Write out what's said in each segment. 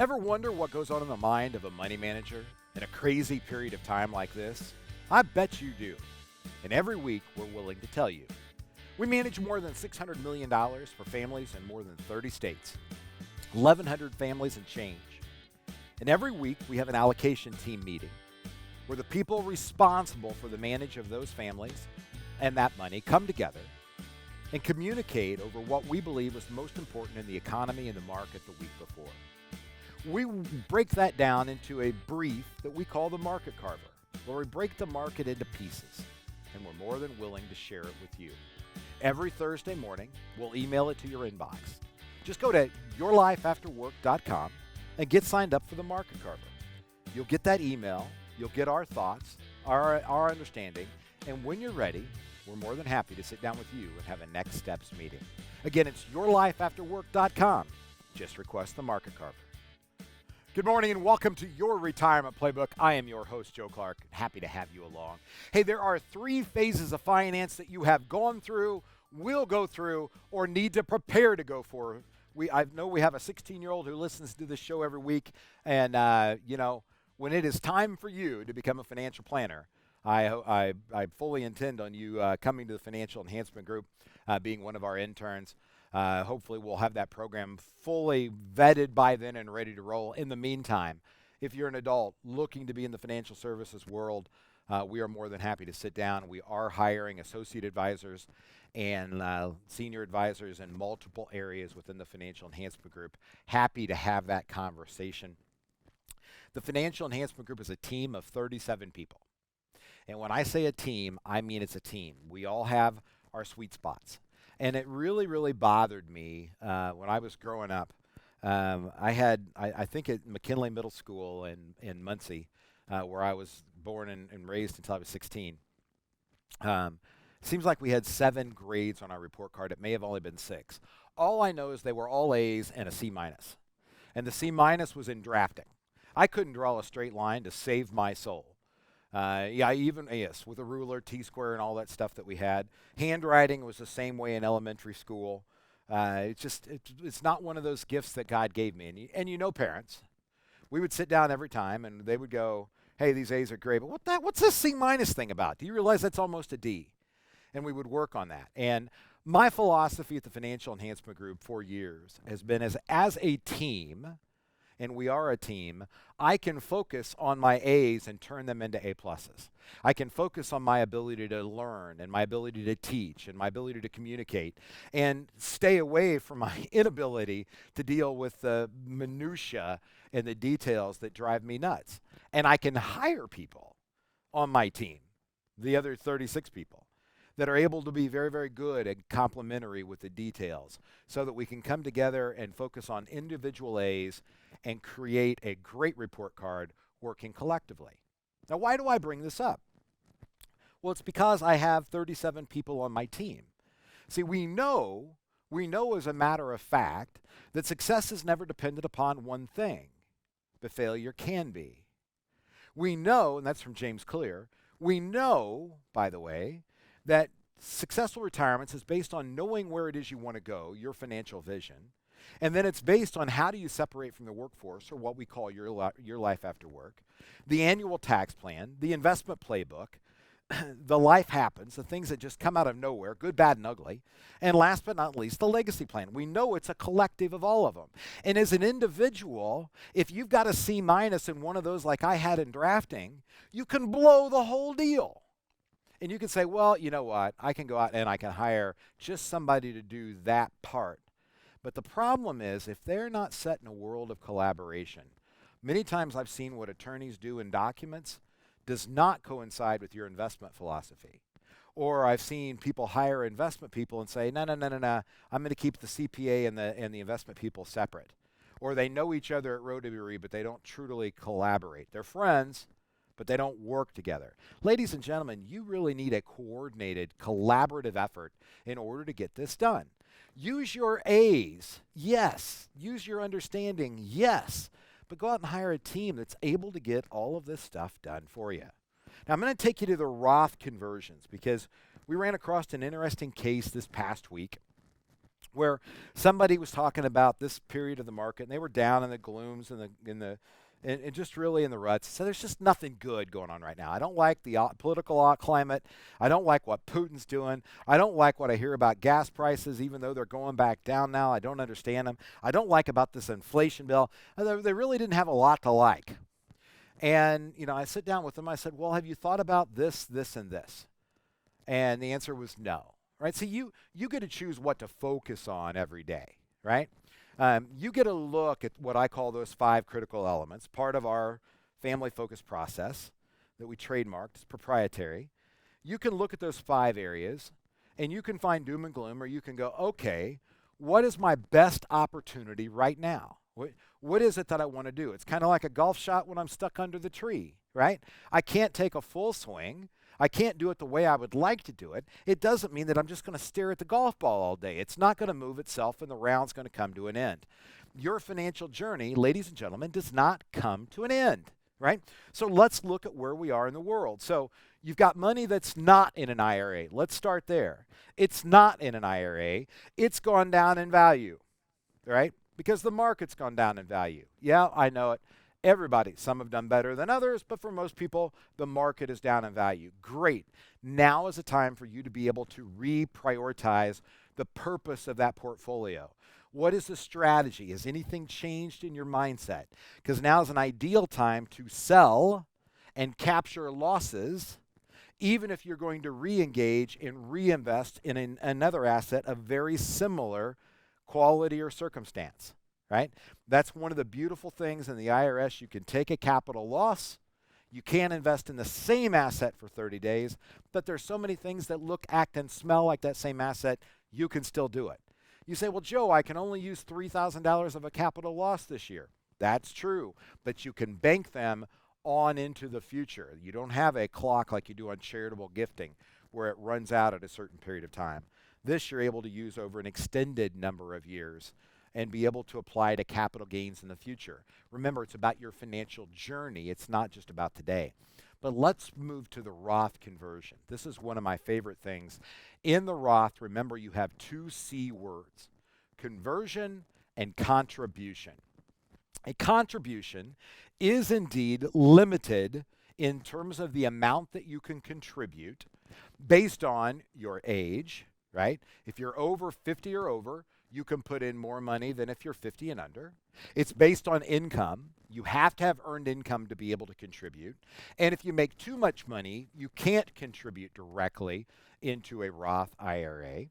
Ever wonder what goes on in the mind of a money manager in a crazy period of time like this? I bet you do. And every week, we're willing to tell you. We manage more than $600 million for families in more than 30 states, 1,100 families and change. And every week, we have an allocation team meeting where the people responsible for the manage of those families and that money come together and communicate over what we believe is most important in the economy and the market the week before. We break that down into a brief that we call the market carver, where we break the market into pieces, and we're more than willing to share it with you. Every Thursday morning, we'll email it to your inbox. Just go to yourlifeafterwork.com and get signed up for the market carver. You'll get that email, you'll get our thoughts, our understanding, and when you're ready, we're more than happy to sit down with you and have a next steps meeting. Again, it's yourlifeafterwork.com. Just request the market carver. Good morning and welcome to your Retirement Playbook. I am your host, Joe Clark. Happy to have you along. Hey, there are 3 phases of finance that you have gone through, will go through, or need to prepare to go for. I know we have a 16-year-old who listens to this show every week, and when it is time for you to become a financial planner, I fully intend on you coming to the Financial Enhancement Group, being one of our interns. Hopefully we'll have that program fully vetted by then and ready to roll. In the meantime, if you're an adult looking to be in the financial services world, we are more than happy to sit down. We are hiring associate advisors and senior advisors in multiple areas within the Financial Enhancement Group. Happy to have that conversation. The Financial Enhancement Group is a team of 37 people. And when I say a team, I mean it's a team. We all have our sweet spots. And it really, really bothered me when I was growing up. I think at McKinley Middle School in Muncie, where I was born and raised until I was 16. Seems like we had 7 grades on our report card. It may have only been 6. All I know is they were all A's and a C minus. And the C minus was in drafting. I couldn't draw a straight line to save my soul. With a ruler, T-square, and all that stuff that we had. Handwriting was the same way in elementary school. It's not one of those gifts that God gave me. And you know parents. We would sit down every time, and they would go, hey, these A's are great, but what's this C minus thing about? Do you realize that's almost a D? And we would work on that. And my philosophy at the Financial Enhancement Group for years has been as a team, and we are a team, I can focus on my A's and turn them into A pluses. I can focus on my ability to learn and my ability to teach and my ability to communicate and stay away from my inability to deal with the minutia and the details that drive me nuts. And I can hire people on my team, the other 36 people, that are able to be very, very good and complementary with the details so that we can come together and focus on individual A's and create a great report card working collectively. Now, why do I bring this up? Well, it's because I have 37 people on my team. See, we know as a matter of fact that success is never dependent upon one thing, but failure can be. We know, and that's from James Clear, we know, by the way, that successful retirements is based on knowing where it is you want to go, your financial vision, and then it's based on how do you separate from the workforce, or what we call your life after work, the annual tax plan, the investment playbook, the life happens, the things that just come out of nowhere, good, bad, and ugly, and last but not least, the legacy plan. We know it's a collective of all of them. And as an individual, if you've got a C minus in one of those like I had in drafting, you can blow the whole deal. And you can say, well, you know what, I can go out and I can hire just somebody to do that part. But the problem is, if they're not set in a world of collaboration, many times I've seen what attorneys do in documents does not coincide with your investment philosophy. Or I've seen people hire investment people and say, no, I'm going to keep the CPA and the investment people separate. Or they know each other at Rotary, but they don't truly collaborate. They're friends, but they don't work together. Ladies and gentlemen, you really need a coordinated, collaborative effort in order to get this done. Use your A's, yes. Use your understanding, yes. But go out and hire a team that's able to get all of this stuff done for you. Now, I'm going to take you to the Roth conversions because we ran across an interesting case this past week where somebody was talking about this period of the market, and they were down in the glooms and and just really in the ruts. So there's just nothing good going on right now. I don't like the political climate. I don't like what Putin's doing. I don't like what I hear about gas prices, even though they're going back down now. I don't understand them. I don't like about this inflation bill. They really didn't have a lot to like. And, I sit down with them. I said, well, have you thought about this, this, and this? And the answer was no. Right? So you get to choose what to focus on every day, right? You get a look at what I call those 5 critical elements, part of our family-focused process that we trademarked. It's proprietary. You can look at those 5 areas, and you can find doom and gloom, or you can go, okay, what is my best opportunity right now? What is it that I want to do? It's kind of like a golf shot when I'm stuck under the tree, right? I can't take a full swing. I can't do it the way I would like to do it. It doesn't mean that I'm just going to stare at the golf ball all day. It's not going to move itself, and the round's going to come to an end. Your financial journey, ladies and gentlemen, does not come to an end, right? So let's look at where we are in the world. So you've got money that's not in an IRA. Let's start there. It's not in an IRA. It's gone down in value, right? Because the market's gone down in value. Yeah, I know it. Everybody, some have done better than others, but for most people, the market is down in value. Great. Now is a time for you to be able to reprioritize the purpose of that portfolio. What is the strategy? Has anything changed in your mindset? Because now is an ideal time to sell and capture losses, even if you're going to re-engage and reinvest in another asset of very similar quality or circumstance. Right? That's one of the beautiful things in the IRS. You can take a capital loss. You can invest in the same asset for 30 days, but there's so many things that look, act, and smell like that same asset, you can still do it. You say, well, Joe, I can only use $3,000 of a capital loss this year. That's true, but you can bank them on into the future. You don't have a clock like you do on charitable gifting where it runs out at a certain period of time. This you're able to use over an extended number of years and be able to apply to capital gains in the future. Remember, it's about your financial journey. It's not just about today. But let's move to the Roth conversion. This is one of my favorite things. In the Roth, remember, you have 2 C words, conversion and contribution. A contribution is indeed limited in terms of the amount that you can contribute based on your age, right? If you're over 50 or over, you can put in more money than if you're 50 and under. It's based on income. You have to have earned income to be able to contribute. And if you make too much money, you can't contribute directly into a Roth IRA.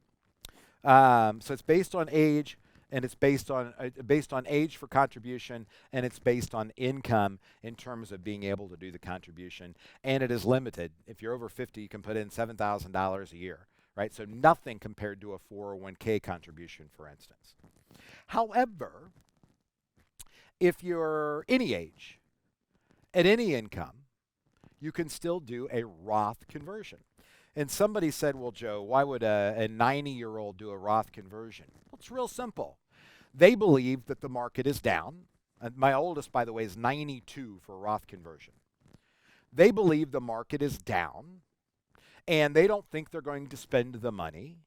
So it's based on age, and it's based on age for contribution, and it's based on income in terms of being able to do the contribution. And it is limited. If you're over 50, you can put in $7,000 a year. Right? So nothing compared to a 401k contribution, for instance. However, if you're any age, at any income, you can still do a Roth conversion. And somebody said, well, Joe, why would a 90-year-old do a Roth conversion? Well, it's real simple. They believe that the market is down. My oldest, by the way, is 92 for a Roth conversion. They believe the market is down, and they don't think they're going to spend the money,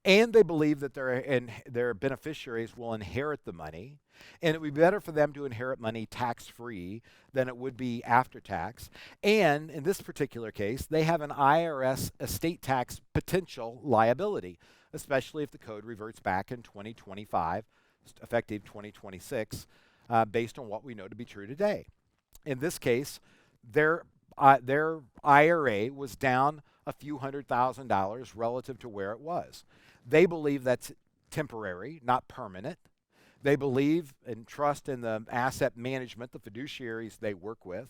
and they believe that their beneficiaries will inherit the money, and it would be better for them to inherit money tax-free than it would be after tax. And in this particular case, they have an IRS estate tax potential liability, especially if the code reverts back in 2025, effective 2026, based on what we know to be true today. In this case, their IRA was down a few $100,000 relative to where it was. They believe that's temporary, not permanent. They believe and trust in the asset management, the fiduciaries they work with.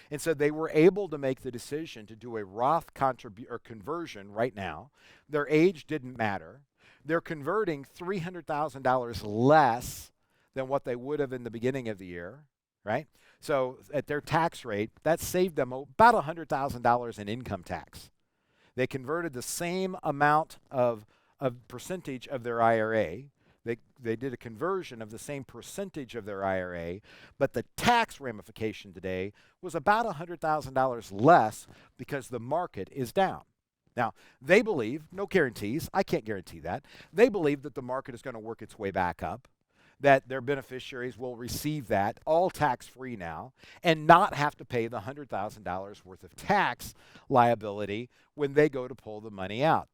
And so they were able to make the decision to do a Roth conversion right now. Their age didn't matter. They're converting $300,000 less than what they would have in the beginning of the year, right? So at their tax rate, that saved them about $100,000 in income tax. They converted the same amount of percentage of their IRA. They did a conversion of the same percentage of their IRA, but the tax ramification today was about $100,000 less because the market is down. Now, they believe, no guarantees, I can't guarantee that, they believe that the market is going to work its way back up, that their beneficiaries will receive that all tax-free now and not have to pay the $100,000 worth of tax liability when they go to pull the money out.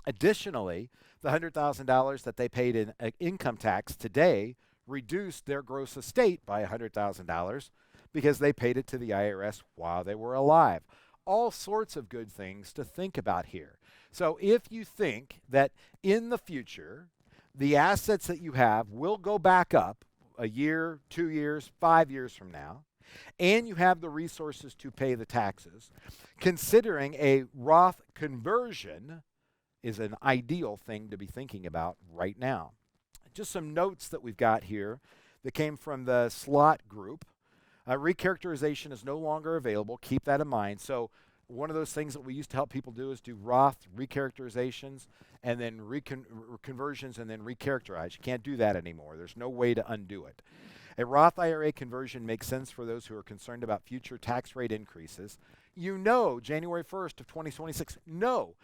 Additionally, the $100,000 that they paid in income tax today reduced their gross estate by $100,000 because they paid it to the IRS while they were alive. All sorts of good things to think about here. So if you think that in the future, the assets that you have will go back up a year, 2 years, 5 years from now, and you have the resources to pay the taxes, considering a Roth conversion is an ideal thing to be thinking about right now. Just some notes that we've got here that came from the slot group. Recharacterization is no longer available. Keep that in mind. So one of those things that we used to help people do is do Roth recharacterizations and then conversions and then recharacterize. You can't do that anymore. There's no way to undo it. A Roth IRA conversion makes sense for those who are concerned about future tax rate increases. You know, January 1st of 2026, no.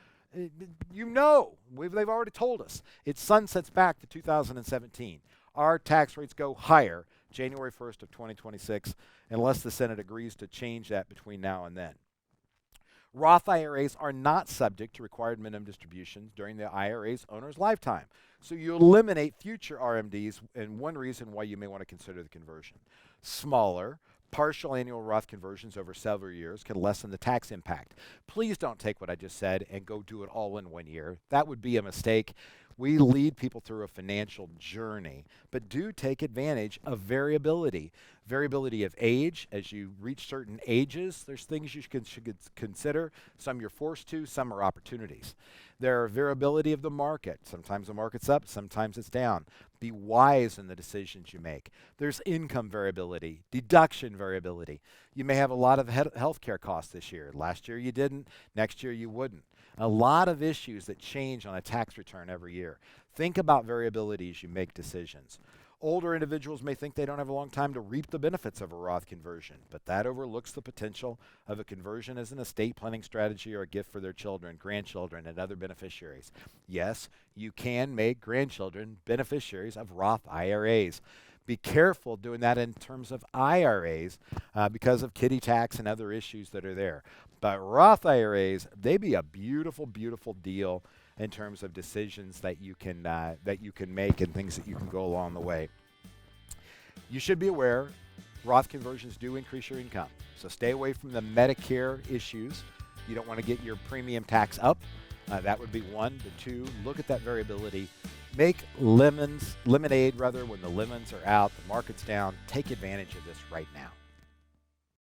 You know, they've already told us. It sunsets back to 2017. Our tax rates go higher January 1st of 2026 unless the Senate agrees to change that between now and then. Roth IRAs are not subject to required minimum distributions during the IRA's owner's lifetime. So you eliminate future RMDs, and one reason why you may want to consider the conversion. Smaller, partial annual Roth conversions over several years can lessen the tax impact. Please don't take what I just said and go do it all in 1 year. That would be a mistake. We lead people through a financial journey, but do take advantage of variability. Variability of age. As you reach certain ages, there's things you should consider. Some you're forced to, some are opportunities. There are variability of the market. Sometimes the market's up, sometimes it's down. Be wise in the decisions you make. There's income variability, deduction variability. You may have a lot of healthcare costs this year. Last year you didn't, next year you wouldn't. A lot of issues that change on a tax return every year. Think about variability as you make decisions. Older individuals may think they don't have a long time to reap the benefits of a Roth conversion, but that overlooks the potential of a conversion as an estate planning strategy or a gift for their children, grandchildren, and other beneficiaries. Yes, you can make grandchildren beneficiaries of Roth IRAs. Be careful doing that in terms of IRAs because of kiddie tax and other issues that are there. But Roth IRAs, they be a beautiful, beautiful deal in terms of decisions that you can make and things that you can go along the way. You should be aware Roth conversions do increase your income. So stay away from the Medicare issues. You don't want to get your premium tax up. That would be one. The two, look at that variability. Make lemonade when the lemons are out, the market's down. Take advantage of this right now.